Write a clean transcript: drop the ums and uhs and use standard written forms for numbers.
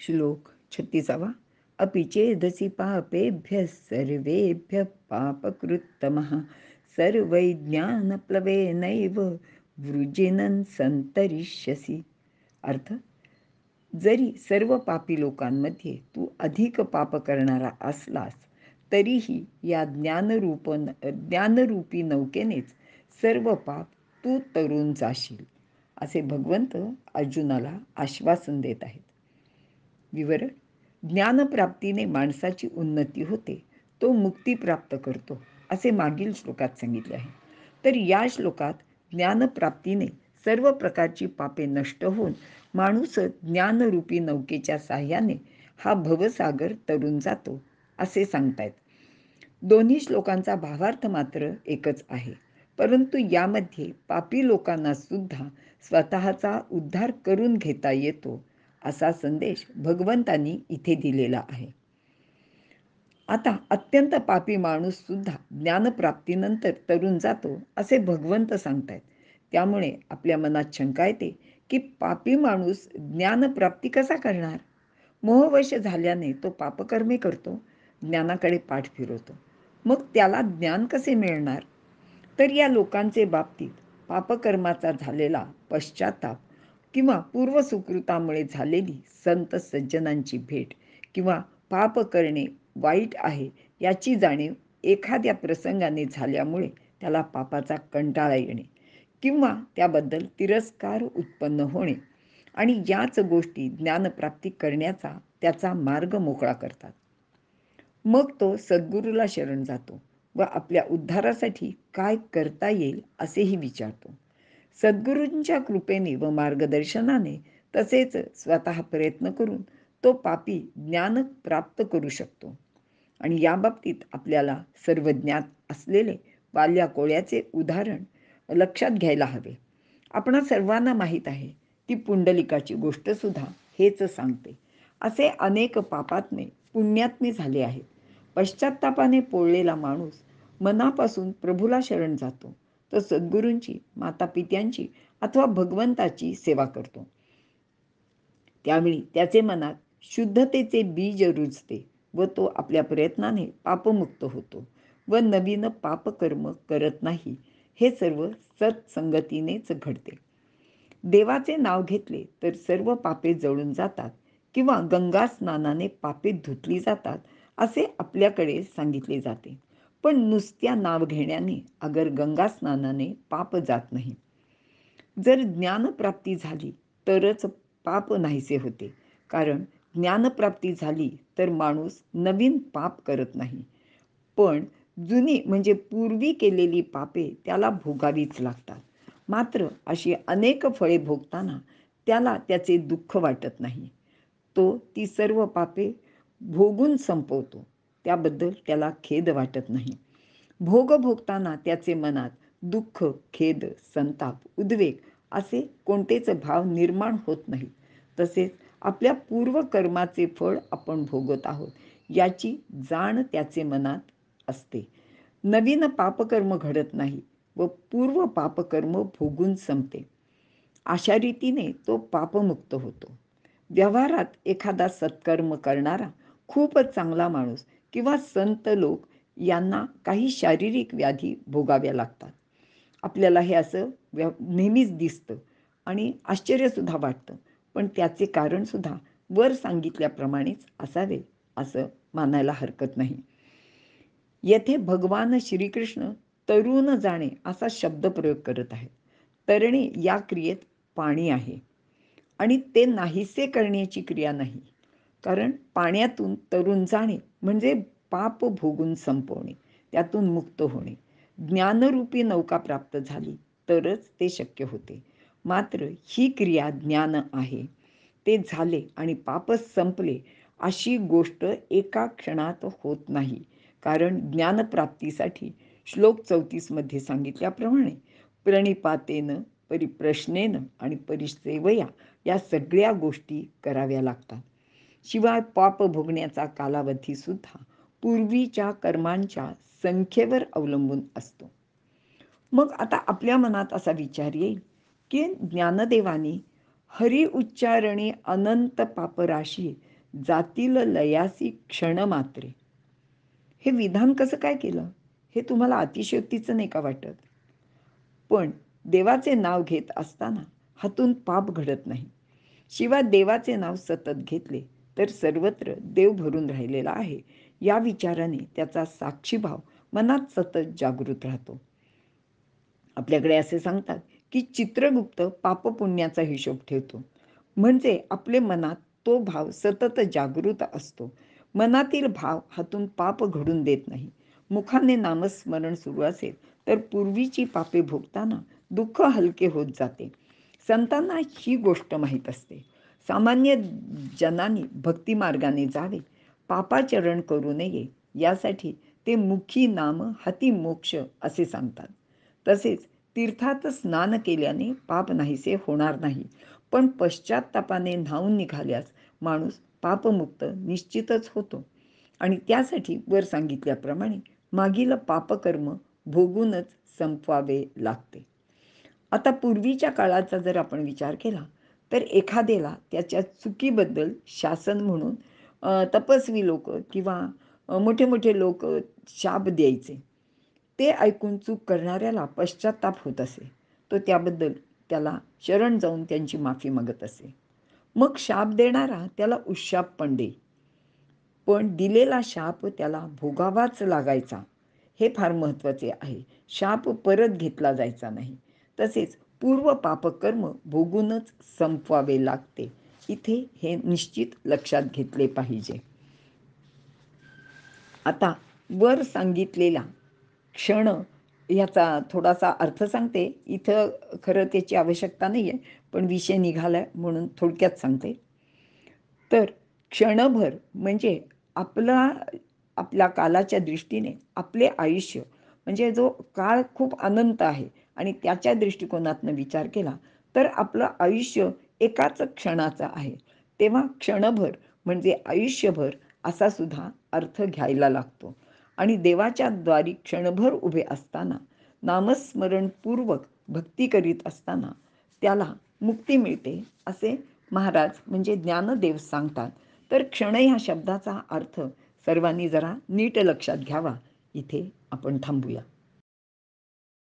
श्लोक 36. अपि चेदसि पापेभ्यः सर्वेभ्यः पापकृत्तमः सर्वैज्ञानप्लवेनैव वृजिनं संतरिष्यसि. अर्थ, जरी सर्व पापी लोकांमध्ये तू अधिक पाप करणारा असलास तरीही या ज्ञानरूपी नौकेनेच सर्व पाप तू तरून जाशील, असे भगवंत अर्जुनाला आश्वासन देत आहेत. विवरण: ज्ञानप्राप्तीने माणसाची उन्नती होते, तो मुक्ती प्राप्त करतो, असे मागील श्लोकात सांगितले आहे. तर या श्लोकात ज्ञानप्राप्तीने सर्व प्रकारची पापे नष्ट होऊन माणूस ज्ञानरूपी नौकेच्या साह्याने हा भवसागर तरून जातो, असे सांगतायत. दोन्ही श्लोकांचा भावार्थ मात्र एकच आहे, परंतु यामध्ये पापी लोकांना सुद्धा स्वतःचा उद्धार करून घेता येतो, असा संदेश भगवंतांनी इथे दिलेला आहे. आता अत्यंत पापी माणूस सुद्धा ज्ञानप्राप्तीनंतर तरून जातो, असे भगवंत सांगतायत. त्यामुळे आपल्या मनात शंका येते की पापी माणूस ज्ञानप्राप्ती कसा करणार? मोहवश झाल्याने तो पापकर्मे करतो, ज्ञानाकडे पाठ फिरवतो. मग त्याला ज्ञान कसे मिळणार? तर या लोकांचे बाबतीत पापकर्माचा झालेला पश्चाताप किंवा पूर्वसुकृतामुळे झालेली संत सज्जनांची भेट किंवा पाप करणे वाईट आहे याची जाणीव एखाद्या प्रसंगाने झाल्यामुळे त्याला पापाचा कंटाळा येणे किंवा त्याबद्दल तिरस्कार उत्पन्न होणे आणि याच गोष्टी ज्ञानप्राप्ती करण्याचा त्याचा मार्ग मोकळा करतात. मग तो सद्गुरूला शरण जातो व आपल्या उद्धारासाठी काय करता येईल असेही विचारतो. सद्गुरूंच्या कृपेने व मार्गदर्शनाने तसेच स्वतः प्रयत्न करून तो पापी ज्ञान प्राप्त करू शकतो. आणि या बाबतीत आपल्याला सर्व ज्ञात असलेले वाल्या कोळ्याचे उदाहरण लक्षात घ्यायला हवे. आपणा सर्वांना माहीत आहे ती पुंडलिकाची गोष्ट सुद्धा हेच सांगते. असे अनेक पापात्मे पुण्यात्मे झाले आहेत. पश्चात्तापाने पोळलेला माणूस मनापासून प्रभूला शरण जातो, तो सद्गुरूंची, मातापित्यांची अथवा भगवंताची सेवा करतो. त्यावेळी त्याचे मनात शुद्धतेचे बीज रुजते व तो आपल्या प्रयत्नाने पापमुक्त होतो व नवीन पापकर्म करत नाही. हे सर्व सत्संगतीनेच घडते. देवाचे नाव घेतले तर सर्व पापे जळून जातात किंवा गंगा स्नानाने पापे धुतली जातात, असे आपल्याकडे सांगितले जाते. पण नुसत्या नाव घेण्याने अगर गंगा स्नानाने पाप जात नाही. जर ज्ञानप्राप्ती झाली तरच पाप नाहीसे होते, कारण ज्ञानप्राप्ती झाली तर माणूस नवीन पाप करत नाही, पण जुनी म्हणजे पूर्वी केलेली पापे त्याला भोगावीच लागतात. मात्र अशी अनेक फळे भोगताना त्याला त्याचे दुःख वाटत नाही. तो ती सर्व पापे भोगून संपवतो, त्याबद्दल त्याला खेद वाटत नाही. भोग भोगताना त्याचे मनात दुःख, खेद, संताप, उद्वेग असे कोणतेच भाव निर्माण होत नाही. तसेच आपल्या पूर्वकर्माचे फळ आपण भोगत आहोत याची जाण त्याचे मनात असते. नवीन पापकर्म घडत नाही व पूर्व पापकर्म भोगून संपते. अशा रीतीने तो पापमुक्त होतो. व्यवहारात एखादा सत्कर्म करणारा खूपच चांगला माणूस किंवा संत लोक यांना काही शारीरिक व्याधी भोगाव्या लागतात. आपल्याला हे असं नेहमीच दिसतं आणि आश्चर्यसुद्धा वाटतं, पण त्याचे कारणसुद्धा वर सांगितल्याप्रमाणेच असावे असं मानायला हरकत नाही. येथे भगवान श्रीकृष्ण तरून जाणे असा शब्द प्रयोग करत आहेत. तरणे या क्रियेत पाणी आहे आणि ते नाहीसे करण्याची क्रिया नाही, कारण पाण्यातून तरून जाणे म्हणजे पाप भोगून संपवणे, त्यातून मुक्त होणे. ज्ञानरूपी नौका प्राप्त झाली तरच ते शक्य होते. मात्र ही क्रिया ज्ञान आहे, ते झाले आणि पापच संपले अशी गोष्ट एका क्षणात होत नाही. कारण ज्ञानप्राप्तीसाठी श्लोक 34 मध्ये सांगितल्याप्रमाणे प्रणिपातेन, परिप्रश्नेन आणि परिसेवया या सगळ्या गोष्टी कराव्या लागतात. शिवाय पाप भोगण्याचा कालावधी सुद्धा पूर्वीच्या कर्मांच्या संख्येवर अवलंबून असतो. मग आता आपल्या मनात असा विचार येईल की ज्ञानदेवानी हरी उच्चारणे अनंत पापराशी जातील लयासी क्षण मात्रे. हे विधान कसं काय केलं? हे तुम्हाला अतिशयोक्तीचं नाही का वाटत? पण देवाचे नाव घेत असताना हातून पाप घडत नाही. शिवाय देवाचे नाव सतत घेतले तर सर्वत्र देव भरून राहिलेला आहे या विचाराने त्याचा साक्षीभाव मनात सतत जागृत राहतो. आपल्याकडे असे सांगतात की चित्रगुप्त पापपुण्याचा हिशोब ठेवतो. म्हणजे आपले मनात तो भाव सतत जागृत असतो. मनातील भाव हातून पाप घडून देत नाही. मुखाने नामस्मरण सुरू असेल तर पूर्वीची पापे भोगताना दुःख हलके होत जाते. संतांना ही गोष्ट माहीत असते. सामान्य जनांनी भक्तिमार्गाने जावे, पापाचरण करू नये, यासाठी ते मुखी नाम हाती मोक्ष असे सांगतात. तसेच तीर्थात स्नान केल्याने पाप नाहीसे होणार नाही, पण पश्चात्तापाने न्हाऊन निघाल्यास माणूस पापमुक्त निश्चितच होतो. आणि त्यासाठी वर सांगितल्याप्रमाणे मागील पापकर्म भोगूनच संपवावे लागते. आता पूर्वीच्या काळाचा जर आपण विचार केला तर एखाद्याला त्याच्या चुकीबद्दल शासन म्हणून तपस्वी लोक किंवा मोठे मोठे लोक शाप द्यायचे. ते ऐकून चूक करणाऱ्याला पश्चात्ताप होत असे. तो त्याबद्दल त्याला शरण जाऊन त्यांची माफी मागत असे. मग शाप देणारा त्याला उशाप पण दे, पण दिलेला शाप त्याला भोगावाच लागायचा. हे फार महत्त्वाचे आहे. शाप परत घेतला जायचा नाही. तसेच पूर्व पापकर्म भोगूनच संपवावे लागते. इथे हे निश्चित लक्षात घेतले पाहिजे. आता वर सांगितलेला क्षण याचा थोडासा अर्थ सांगते. इथं खरं त्याची आवश्यकता नाही आहे, पण विषय निघाला म्हणून थोडक्यात सांगते. तर क्षणभर म्हणजे आपला आपल्या कालाच्या दृष्टीने आपले आयुष्य म्हणजे जो काळ खूप अनंत आहे आणि त्याच्या दृष्टिकोनातनं विचार केला तर आपलं आयुष्य एकाच क्षणाचं आहे. तेव्हा क्षणभर म्हणजे आयुष्यभर असा सुद्धा अर्थ घ्यायला लागतो. आणि देवाच्या द्वारी क्षणभर उभे असताना नामस्मरणपूर्वक भक्ती करीत असताना त्याला मुक्ती मिळते असे महाराज म्हणजे ज्ञानदेव सांगतात. तर क्षण ह्या शब्दाचा अर्थ सर्वांनी जरा नीट लक्षात घ्यावा. इथे आपण थांबूया.